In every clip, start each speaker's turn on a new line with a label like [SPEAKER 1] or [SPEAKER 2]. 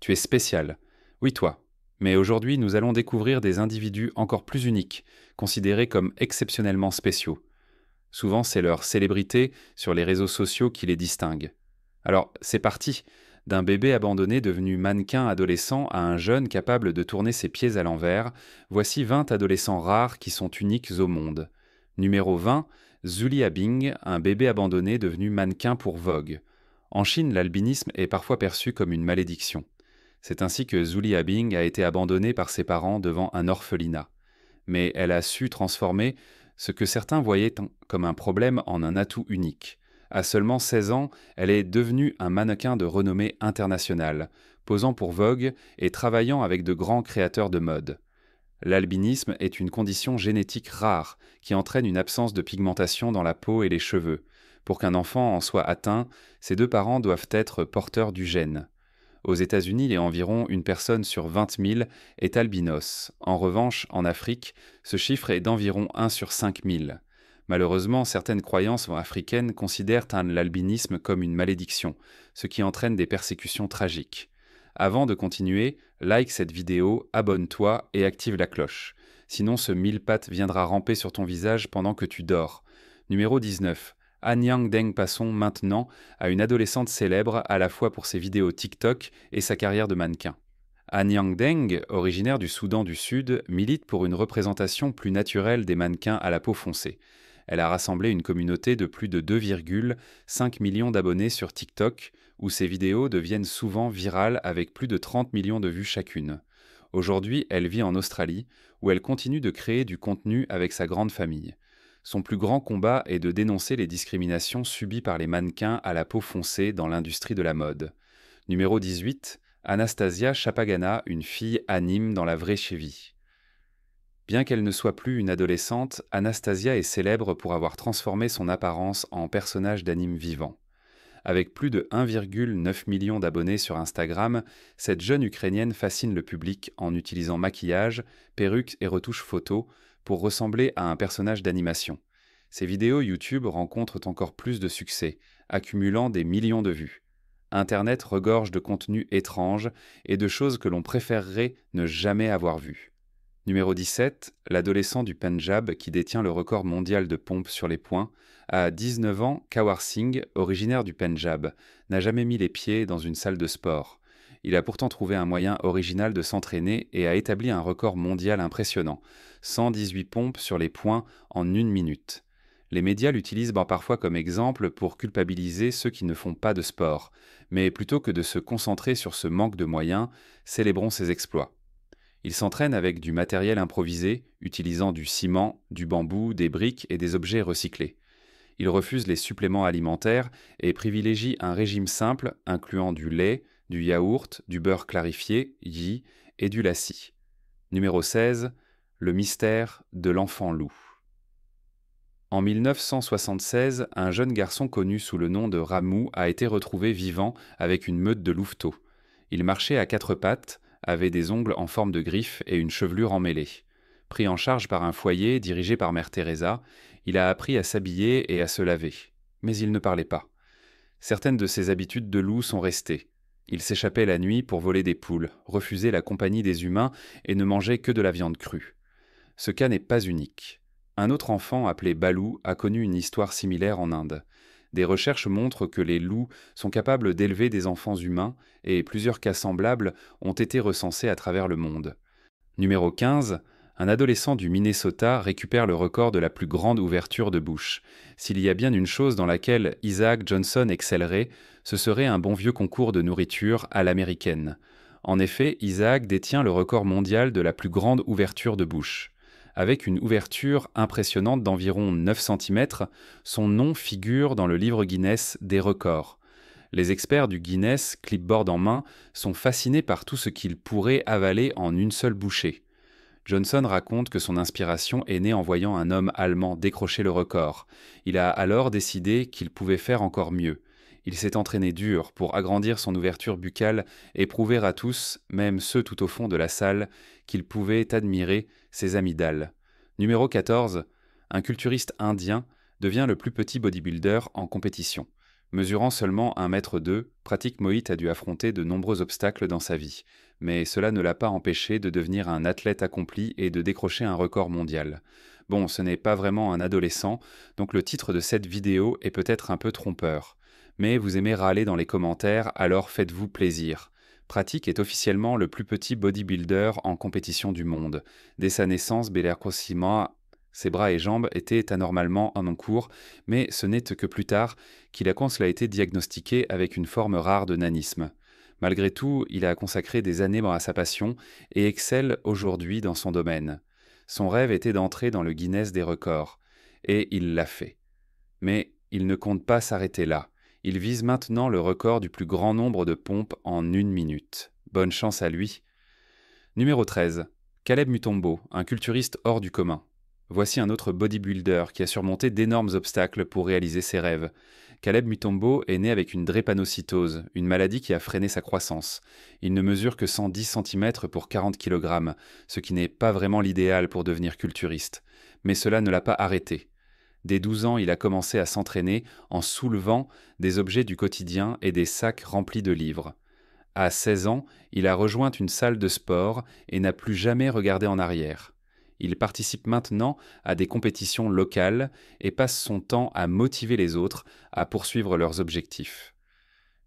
[SPEAKER 1] Tu es spécial. Oui, toi. Mais aujourd'hui, nous allons découvrir des individus encore plus uniques, considérés comme exceptionnellement spéciaux. Souvent, c'est leur célébrité sur les réseaux sociaux qui les distingue. Alors, c'est parti. D'un bébé abandonné devenu mannequin adolescent à un jeune capable de tourner ses pieds à l'envers, voici 20 adolescents rares qui sont uniques au monde. Numéro 20, Zuli Abing, un bébé abandonné devenu mannequin pour Vogue. En Chine, l'albinisme est parfois perçu comme une malédiction. C'est ainsi que Zuli Abing a été abandonnée par ses parents devant un orphelinat. Mais elle a su transformer ce que certains voyaient comme un problème en un atout unique. À seulement 16 ans, elle est devenue un mannequin de renommée internationale, posant pour Vogue et travaillant avec de grands créateurs de mode. L'albinisme est une condition génétique rare qui entraîne une absence de pigmentation dans la peau et les cheveux. Pour qu'un enfant en soit atteint, ses deux parents doivent être porteurs du gène. Aux États-Unis, il y a environ une personne sur 20 000 est albinos. En revanche, en Afrique, ce chiffre est d'environ 1 sur 5 000. Malheureusement, certaines croyances africaines considèrent l'albinisme comme une malédiction, ce qui entraîne des persécutions tragiques. Avant de continuer, like cette vidéo, abonne-toi et active la cloche. Sinon, ce mille-pattes viendra ramper sur ton visage pendant que tu dors. Numéro 19. Anyang Deng passons maintenant à une adolescente célèbre à la fois pour ses vidéos TikTok et sa carrière de mannequin. Anyang Deng, originaire du Soudan du Sud, milite pour une représentation plus naturelle des mannequins à la peau foncée. Elle a rassemblé une communauté de plus de 2,5 millions d'abonnés sur TikTok, où ses vidéos deviennent souvent virales avec plus de 30 millions de vues chacune. Aujourd'hui, elle vit en Australie, où elle continue de créer du contenu avec sa grande famille. Son plus grand combat est de dénoncer les discriminations subies par les mannequins à la peau foncée dans l'industrie de la mode. Numéro 18, Anastasia Chapagana, une fille anime dans la vraie vie. Bien qu'elle ne soit plus une adolescente, Anastasia est célèbre pour avoir transformé son apparence en personnage d'anime vivant. Avec plus de 1,9 million d'abonnés sur Instagram, cette jeune Ukrainienne fascine le public en utilisant maquillage, perruques et retouches photos pour ressembler à un personnage d'animation. Ses vidéos YouTube rencontrent encore plus de succès, accumulant des millions de vues. Internet regorge de contenus étranges et de choses que l'on préférerait ne jamais avoir vues. Numéro 17, l'adolescent du Pendjab qui détient le record mondial de pompes sur les poings. À 19 ans, Kawar Singh, originaire du Pendjab, n'a jamais mis les pieds dans une salle de sport. Il a pourtant trouvé un moyen original de s'entraîner et a établi un record mondial impressionnant, 118 pompes sur les poings en 1 minute. Les médias l'utilisent parfois comme exemple pour culpabiliser ceux qui ne font pas de sport, mais plutôt que de se concentrer sur ce manque de moyens, célébrons ses exploits. Il s'entraîne avec du matériel improvisé, utilisant du ciment, du bambou, des briques et des objets recyclés. Il refuse les suppléments alimentaires et privilégie un régime simple incluant du lait, du yaourt, du beurre clarifié, ghee, et du lassi. Numéro 16. Le mystère de l'enfant loup. En 1976, un jeune garçon connu sous le nom de Ramu a été retrouvé vivant avec une meute de louveteaux. Il marchait à 4 pattes, avait des ongles en forme de griffes et une chevelure emmêlée. Pris en charge par un foyer dirigé par Mère Teresa, il a appris à s'habiller et à se laver. Mais il ne parlait pas. Certaines de ses habitudes de loup sont restées. Il s'échappait la nuit pour voler des poules, refusait la compagnie des humains et ne mangeait que de la viande crue. Ce cas n'est pas unique. Un autre enfant appelé Balou a connu une histoire similaire en Inde. Des recherches montrent que les loups sont capables d'élever des enfants humains et plusieurs cas semblables ont été recensés à travers le monde. Numéro 15. Un adolescent du Minnesota récupère le record de la plus grande ouverture de bouche. S'il y a bien une chose dans laquelle Isaac Johnson excellerait, ce serait un bon vieux concours de nourriture à l'américaine. En effet, Isaac détient le record mondial de la plus grande ouverture de bouche. Avec une ouverture impressionnante d'environ 9 cm, son nom figure dans le livre Guinness des records. Les experts du Guinness, clipboard en main, sont fascinés par tout ce qu'il pourrait avaler en une seule bouchée. Johnson raconte que son inspiration est née en voyant un homme allemand décrocher le record. Il a alors décidé qu'il pouvait faire encore mieux. Il s'est entraîné dur pour agrandir son ouverture buccale et prouver à tous, même ceux tout au fond de la salle, qu'il pouvait admirer ses amygdales. Numéro 14. Un culturiste indien devient le plus petit bodybuilder en compétition. Mesurant seulement 1,2 m, Pratik Moït a dû affronter de nombreux obstacles dans sa vie, mais cela ne l'a pas empêché de devenir un athlète accompli et de décrocher un record mondial. Bon, ce n'est pas vraiment un adolescent, donc le titre de cette vidéo est peut-être un peu trompeur. Mais vous aimez râler dans les commentaires, alors faites-vous plaisir. Pratik est officiellement le plus petit bodybuilder en compétition du monde. Dès sa naissance, Belair Kosima, ses bras et jambes étaient anormalement en cours, mais ce n'est que plus tard qu'il a été diagnostiqué avec une forme rare de nanisme. Malgré tout, il a consacré des années à sa passion et excelle aujourd'hui dans son domaine. Son rêve était d'entrer dans le Guinness des records, et il l'a fait. Mais il ne compte pas s'arrêter là. Il vise maintenant le record du plus grand nombre de pompes en 1 minute. Bonne chance à lui. Numéro 13. Caleb Mutombo, un culturiste hors du commun. Voici un autre bodybuilder qui a surmonté d'énormes obstacles pour réaliser ses rêves. Caleb Mutombo est né avec une drépanocytose, une maladie qui a freiné sa croissance. Il ne mesure que 110 cm pour 40 kg, ce qui n'est pas vraiment l'idéal pour devenir culturiste. Mais cela ne l'a pas arrêté. Dès 12 ans, il a commencé à s'entraîner en soulevant des objets du quotidien et des sacs remplis de livres. À 16 ans, il a rejoint une salle de sport et n'a plus jamais regardé en arrière. Il participe maintenant à des compétitions locales et passe son temps à motiver les autres à poursuivre leurs objectifs.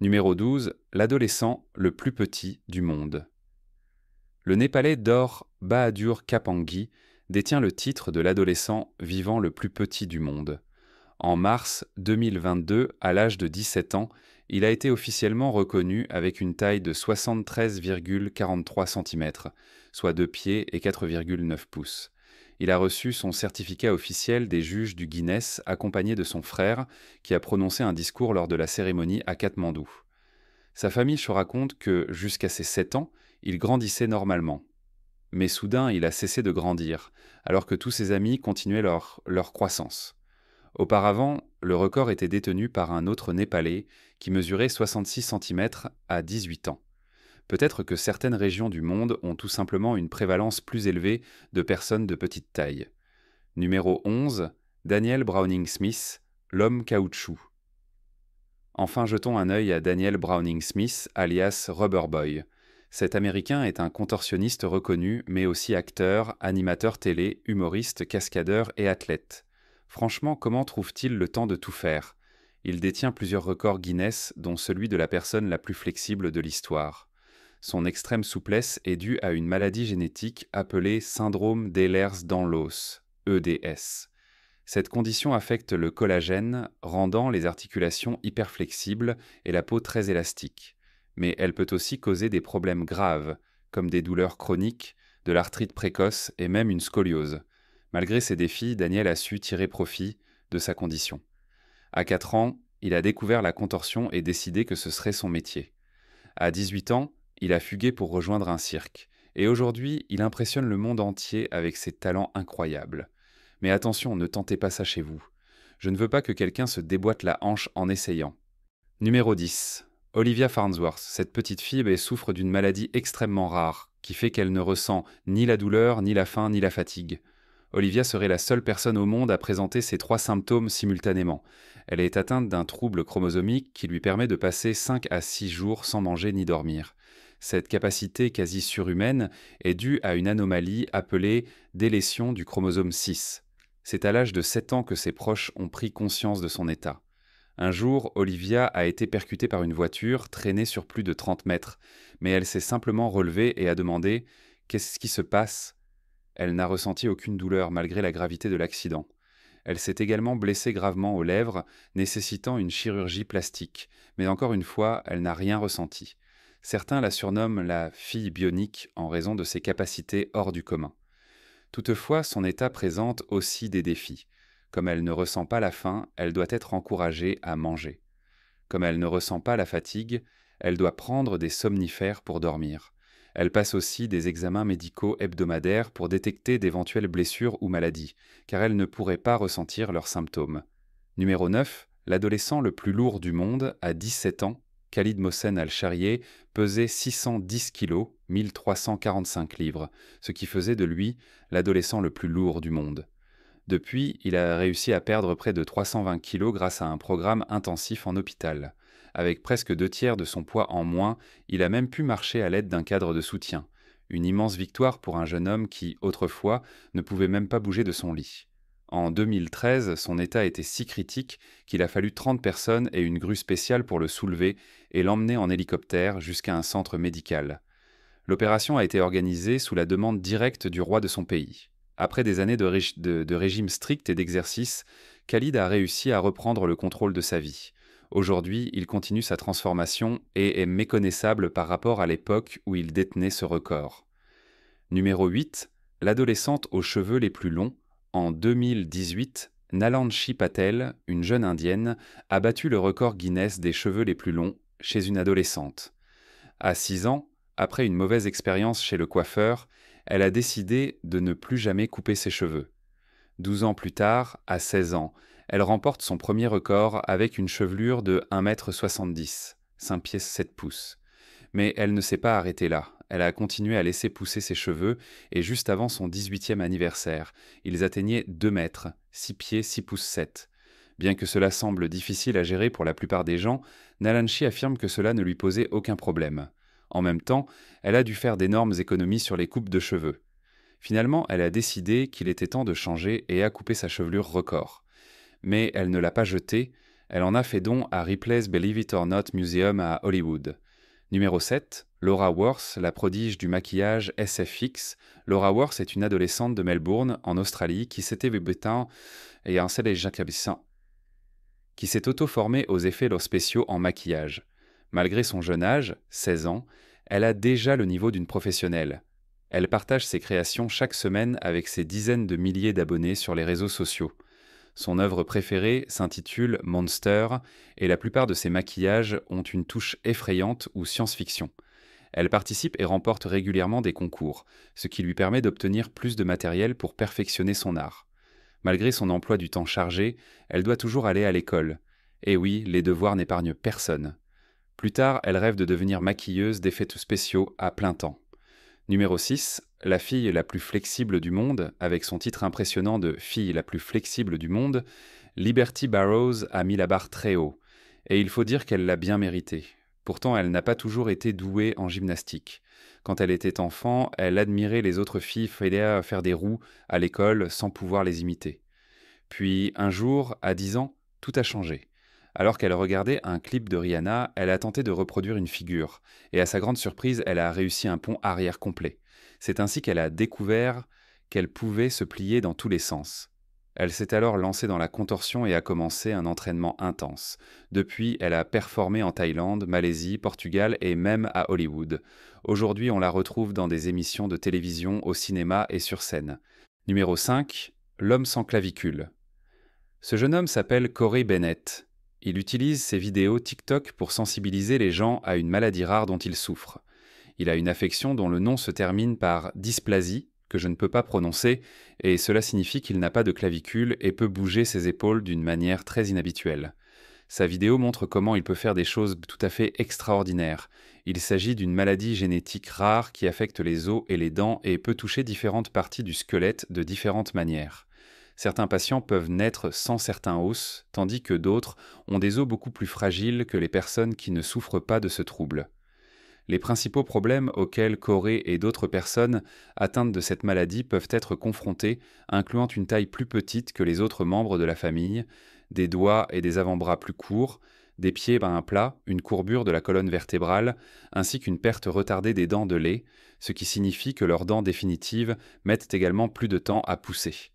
[SPEAKER 1] Numéro 12. L'adolescent le plus petit du monde. Le Népalais Dor Bahadur Kapangi détient le titre de l'adolescent vivant le plus petit du monde. En mars 2022, à l'âge de 17 ans, il a été officiellement reconnu avec une taille de 73,43 cm, soit 2 pieds et 4,9 pouces. Il a reçu son certificat officiel des juges du Guinness accompagné de son frère, qui a prononcé un discours lors de la cérémonie à Katmandou. Sa famille se raconte que, jusqu'à ses 7 ans, il grandissait normalement. Mais soudain, il a cessé de grandir, alors que tous ses amis continuaient leur croissance. Auparavant, le record était détenu par un autre Népalais qui mesurait 66 cm à 18 ans. Peut-être que certaines régions du monde ont tout simplement une prévalence plus élevée de personnes de petite taille. Numéro 11. Daniel Browning-Smith, l'homme caoutchouc. Enfin, jetons un œil à Daniel Browning-Smith, alias Rubberboy. Cet Américain est un contorsionniste reconnu, mais aussi acteur, animateur télé, humoriste, cascadeur et athlète. Franchement, comment trouve-t-il le temps de tout faire ? Il détient plusieurs records Guinness, dont celui de la personne la plus flexible de l'histoire. Son extrême souplesse est due à une maladie génétique appelée syndrome d'Ehlers-Danlos, EDS. Cette condition affecte le collagène, rendant les articulations hyperflexibles et la peau très élastique. Mais elle peut aussi causer des problèmes graves, comme des douleurs chroniques, de l'arthrite précoce et même une scoliose. Malgré ces défis, Daniel a su tirer profit de sa condition. À 4 ans, il a découvert la contorsion et décidé que ce serait son métier. À 18 ans, il a fugué pour rejoindre un cirque. Et aujourd'hui, il impressionne le monde entier avec ses talents incroyables. Mais attention, ne tentez pas ça chez vous. Je ne veux pas que quelqu'un se déboîte la hanche en essayant. Numéro 10. Olivia Farnsworth. Cette petite fille souffre d'une maladie extrêmement rare, qui fait qu'elle ne ressent ni la douleur, ni la faim, ni la fatigue. Olivia serait la seule personne au monde à présenter ces 3 symptômes simultanément. Elle est atteinte d'un trouble chromosomique qui lui permet de passer 5 à 6 jours sans manger ni dormir. Cette capacité quasi surhumaine est due à une anomalie appelée délétion du chromosome 6. C'est à l'âge de 7 ans que ses proches ont pris conscience de son état. Un jour, Olivia a été percutée par une voiture, traînée sur plus de 30 mètres, mais elle s'est simplement relevée et a demandé « Qu'est-ce qui se passe ?» Elle n'a ressenti aucune douleur malgré la gravité de l'accident. Elle s'est également blessée gravement aux lèvres, nécessitant une chirurgie plastique, mais encore une fois, elle n'a rien ressenti. Certains la surnomment la fille bionique en raison de ses capacités hors du commun. Toutefois, son état présente aussi des défis. Comme elle ne ressent pas la faim, elle doit être encouragée à manger. Comme elle ne ressent pas la fatigue, elle doit prendre des somnifères pour dormir. Elle passe aussi des examens médicaux hebdomadaires pour détecter d'éventuelles blessures ou maladies, car elle ne pourrait pas ressentir leurs symptômes. Numéro 9. L'adolescent le plus lourd du monde, à 17 ans, Khalid Mohsen Al-Sharieh, pesait 610 kg, 1345 livres, ce qui faisait de lui l'adolescent le plus lourd du monde. Depuis, il a réussi à perdre près de 320 kilos grâce à un programme intensif en hôpital. Avec presque 2 tiers de son poids en moins, il a même pu marcher à l'aide d'un cadre de soutien. Une immense victoire pour un jeune homme qui, autrefois, ne pouvait même pas bouger de son lit. En 2013, son état était si critique qu'il a fallu 30 personnes et une grue spéciale pour le soulever et l'emmener en hélicoptère jusqu'à un centre médical. L'opération a été organisée sous la demande directe du roi de son pays. Après des années de régime strict et d'exercice, Khalid a réussi à reprendre le contrôle de sa vie. Aujourd'hui, il continue sa transformation et est méconnaissable par rapport à l'époque où il détenait ce record. Numéro 8. L'adolescente aux cheveux les plus longs. En 2018, Nalanchi Patel, une jeune indienne, a battu le record Guinness des cheveux les plus longs chez une adolescente. À 6 ans, après une mauvaise expérience chez le coiffeur, elle a décidé de ne plus jamais couper ses cheveux. 12 ans plus tard, à 16 ans, elle remporte son premier record avec une chevelure de 1,70 m, 5 pieds 7 pouces. Mais elle ne s'est pas arrêtée là. Elle a continué à laisser pousser ses cheveux et juste avant son 18e anniversaire, ils atteignaient 2 mètres, 6 pieds 6 pouces 7. Bien que cela semble difficile à gérer pour la plupart des gens, Nalanchi affirme que cela ne lui posait aucun problème. En même temps, elle a dû faire d'énormes économies sur les coupes de cheveux. Finalement, elle a décidé qu'il était temps de changer et a coupé sa chevelure record. Mais elle ne l'a pas jetée, elle en a fait don à Ripley's Believe It or Not Museum à Hollywood. Numéro 7, Laura Worth, la prodige du maquillage SFX. Laura Worth est une adolescente de Melbourne, en Australie, qui s'était qui s'est auto-formée aux effets spéciaux en maquillage. Malgré son jeune âge, 16 ans, elle a déjà le niveau d'une professionnelle. Elle partage ses créations chaque semaine avec ses dizaines de milliers d'abonnés sur les réseaux sociaux. Son œuvre préférée s'intitule Monster et la plupart de ses maquillages ont une touche effrayante ou science-fiction. Elle participe et remporte régulièrement des concours, ce qui lui permet d'obtenir plus de matériel pour perfectionner son art. Malgré son emploi du temps chargé, elle doit toujours aller à l'école. Et oui, les devoirs n'épargnent personne. Plus tard, elle rêve de devenir maquilleuse d'effets spéciaux à plein temps. Numéro 6, la fille la plus flexible du monde, avec son titre impressionnant de fille la plus flexible du monde, Liberty Barrows a mis la barre très haut. Et il faut dire qu'elle l'a bien mérité. Pourtant, elle n'a pas toujours été douée en gymnastique. Quand elle était enfant, elle admirait les autres filles faire des roues à l'école sans pouvoir les imiter. Puis, un jour, à 10 ans, tout a changé. Alors qu'elle regardait un clip de Rihanna, elle a tenté de reproduire une figure, et à sa grande surprise, elle a réussi un pont arrière complet. C'est ainsi qu'elle a découvert qu'elle pouvait se plier dans tous les sens. Elle s'est alors lancée dans la contorsion et a commencé un entraînement intense. Depuis, elle a performé en Thaïlande, Malaisie, Portugal et même à Hollywood. Aujourd'hui, on la retrouve dans des émissions de télévision, au cinéma et sur scène. Numéro 5, l'homme sans clavicule. Ce jeune homme s'appelle Corey Bennett. Il utilise ses vidéos TikTok pour sensibiliser les gens à une maladie rare dont il souffre. Il a une affection dont le nom se termine par dysplasie, que je ne peux pas prononcer, et cela signifie qu'il n'a pas de clavicule et peut bouger ses épaules d'une manière très inhabituelle. Sa vidéo montre comment il peut faire des choses tout à fait extraordinaires. Il s'agit d'une maladie génétique rare qui affecte les os et les dents et peut toucher différentes parties du squelette de différentes manières. Certains patients peuvent naître sans certains os, tandis que d'autres ont des os beaucoup plus fragiles que les personnes qui ne souffrent pas de ce trouble. Les principaux problèmes auxquels Corey et d'autres personnes atteintes de cette maladie peuvent être confrontés, incluant une taille plus petite que les autres membres de la famille, des doigts et des avant-bras plus courts, des pieds plats, une courbure de la colonne vertébrale, ainsi qu'une perte retardée des dents de lait, ce qui signifie que leurs dents définitives mettent également plus de temps à pousser.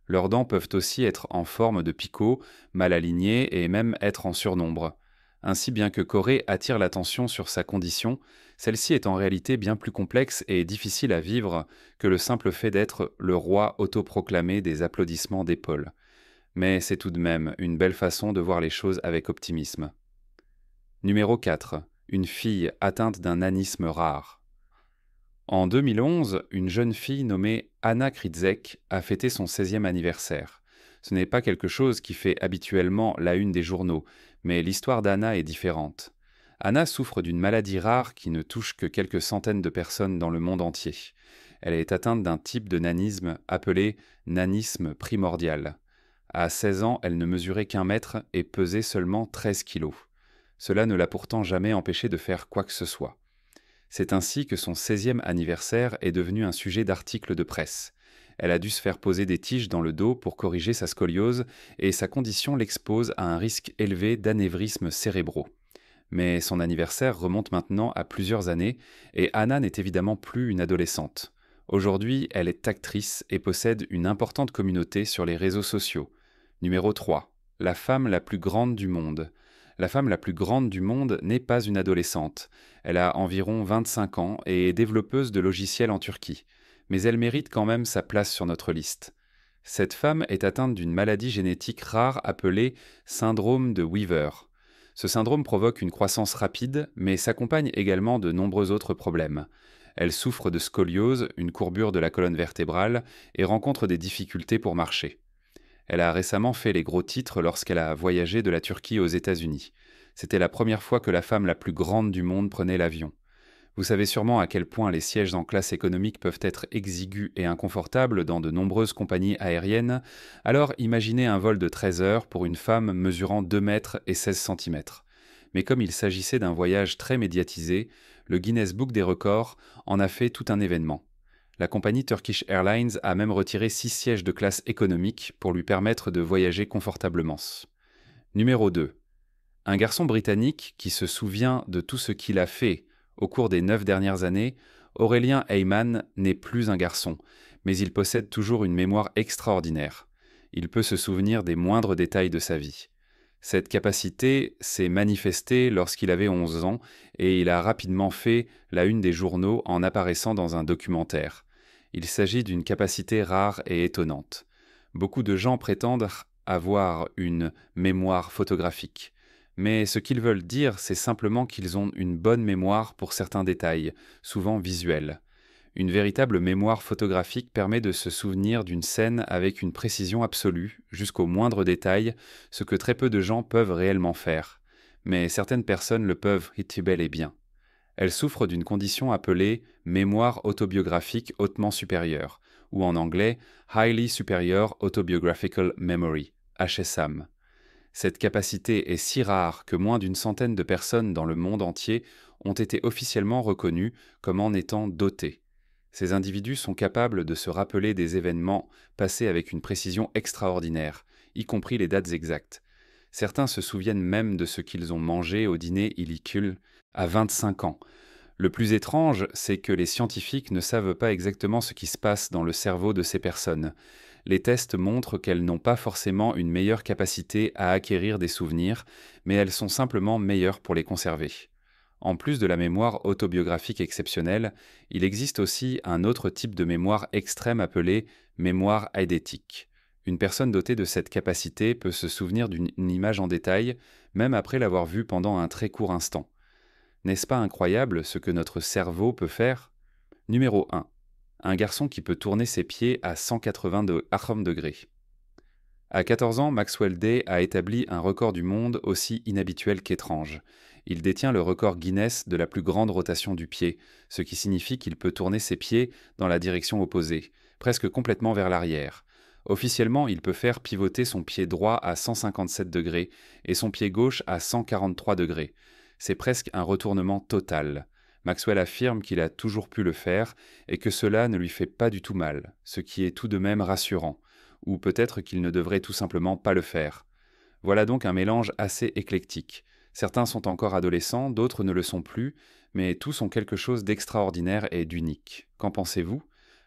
[SPEAKER 1] Leurs dents peuvent aussi être en forme de picot, mal alignées et même être en surnombre. Ainsi, bien que Corey attire l'attention sur sa condition, celle-ci est en réalité bien plus complexe et difficile à vivre que le simple fait d'être le roi autoproclamé des applaudissements d'épaule. Mais c'est tout de même une belle façon de voir les choses avec optimisme. Numéro 4. Une fille atteinte d'un nanisme rare. En 2011, une jeune fille nommée Anna Kritzek a fêté son 16e anniversaire. Ce n'est pas quelque chose qui fait habituellement la une des journaux, mais l'histoire d'Anna est différente. Anna souffre d'une maladie rare qui ne touche que quelques centaines de personnes dans le monde entier. Elle est atteinte d'un type de nanisme appelé nanisme primordial. À 16 ans, elle ne mesurait qu'1 mètre et pesait seulement 13 kilos. Cela ne l'a pourtant jamais empêchée de faire quoi que ce soit. C'est ainsi que son 16e anniversaire est devenu un sujet d'articles de presse. Elle a dû se faire poser des tiges dans le dos pour corriger sa scoliose et sa condition l'expose à un risque élevé d'anévrismes cérébraux. Mais son anniversaire remonte maintenant à plusieurs années et Anna n'est évidemment plus une adolescente. Aujourd'hui, elle est actrice et possède une importante communauté sur les réseaux sociaux. Numéro 3. La femme la plus grande du monde. La femme la plus grande du monde n'est pas une adolescente. Elle a environ 25 ans et est développeuse de logiciels en Turquie. Mais elle mérite quand même sa place sur notre liste. Cette femme est atteinte d'une maladie génétique rare appelée syndrome de Weaver. Ce syndrome provoque une croissance rapide, mais s'accompagne également de nombreux autres problèmes. Elle souffre de scoliose, une courbure de la colonne vertébrale, et rencontre des difficultés pour marcher. Elle a récemment fait les gros titres lorsqu'elle a voyagé de la Turquie aux États-Unis. C'était la première fois que la femme la plus grande du monde prenait l'avion. Vous savez sûrement à quel point les sièges en classe économique peuvent être exigus et inconfortables dans de nombreuses compagnies aériennes, alors imaginez un vol de 13 heures pour une femme mesurant 2 mètres et 16 centimètres. Mais comme il s'agissait d'un voyage très médiatisé, le Guinness Book des records en a fait tout un événement. La compagnie Turkish Airlines a même retiré 6 sièges de classe économique pour lui permettre de voyager confortablement. Numéro 2. Un garçon britannique qui se souvient de tout ce qu'il a fait au cours des 9 dernières années, Aurélien Heyman n'est plus un garçon, mais il possède toujours une mémoire extraordinaire. Il peut se souvenir des moindres détails de sa vie. Cette capacité s'est manifestée lorsqu'il avait 11 ans et il a rapidement fait la une des journaux en apparaissant dans un documentaire. Il s'agit d'une capacité rare et étonnante. Beaucoup de gens prétendent avoir une mémoire photographique. Mais ce qu'ils veulent dire, c'est simplement qu'ils ont une bonne mémoire pour certains détails, souvent visuels. Une véritable mémoire photographique permet de se souvenir d'une scène avec une précision absolue, jusqu'au moindre détail, ce que très peu de gens peuvent réellement faire. Mais certaines personnes le peuvent bel et bien. Elles souffrent d'une condition appelée mémoire autobiographique hautement supérieure, ou en anglais Highly Superior Autobiographical Memory, HSAM. Cette capacité est si rare que moins d'une centaine de personnes dans le monde entier ont été officiellement reconnues comme en étant dotées. Ces individus sont capables de se rappeler des événements passés avec une précision extraordinaire, y compris les dates exactes. Certains se souviennent même de ce qu'ils ont mangé au dîner illicule à 25 ans. Le plus étrange, c'est que les scientifiques ne savent pas exactement ce qui se passe dans le cerveau de ces personnes. Les tests montrent qu'elles n'ont pas forcément une meilleure capacité à acquérir des souvenirs, mais elles sont simplement meilleures pour les conserver. En plus de la mémoire autobiographique exceptionnelle, il existe aussi un autre type de mémoire extrême appelé mémoire eidétique. Une personne dotée de cette capacité peut se souvenir d'une image en détail, même après l'avoir vue pendant un très court instant. N'est-ce pas incroyable ce que notre cerveau peut faire ? Numéro 1. Un garçon qui peut tourner ses pieds à 180 degrés. À 14 ans, Maxwell Day a établi un record du monde aussi inhabituel qu'étrange. Il détient le record Guinness de la plus grande rotation du pied, ce qui signifie qu'il peut tourner ses pieds dans la direction opposée, presque complètement vers l'arrière. Officiellement, il peut faire pivoter son pied droit à 157 degrés et son pied gauche à 143 degrés. C'est presque un retournement total. Maxwell affirme qu'il a toujours pu le faire et que cela ne lui fait pas du tout mal, ce qui est tout de même rassurant, ou peut-être qu'il ne devrait tout simplement pas le faire. Voilà donc un mélange assez éclectique. Certains sont encore adolescents, d'autres ne le sont plus, mais tous ont quelque chose d'extraordinaire et d'unique. Qu'en pensez-vous ?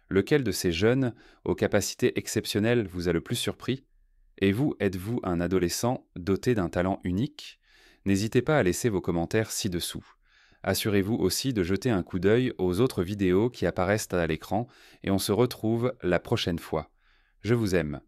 [SPEAKER 1] Lequel de ces jeunes, aux capacités exceptionnelles, vous a le plus surpris ? Et vous, êtes-vous un adolescent doté d'un talent unique ? N'hésitez pas à laisser vos commentaires ci-dessous. Assurez-vous aussi de jeter un coup d'œil aux autres vidéos qui apparaissent à l'écran et on se retrouve la prochaine fois. Je vous aime.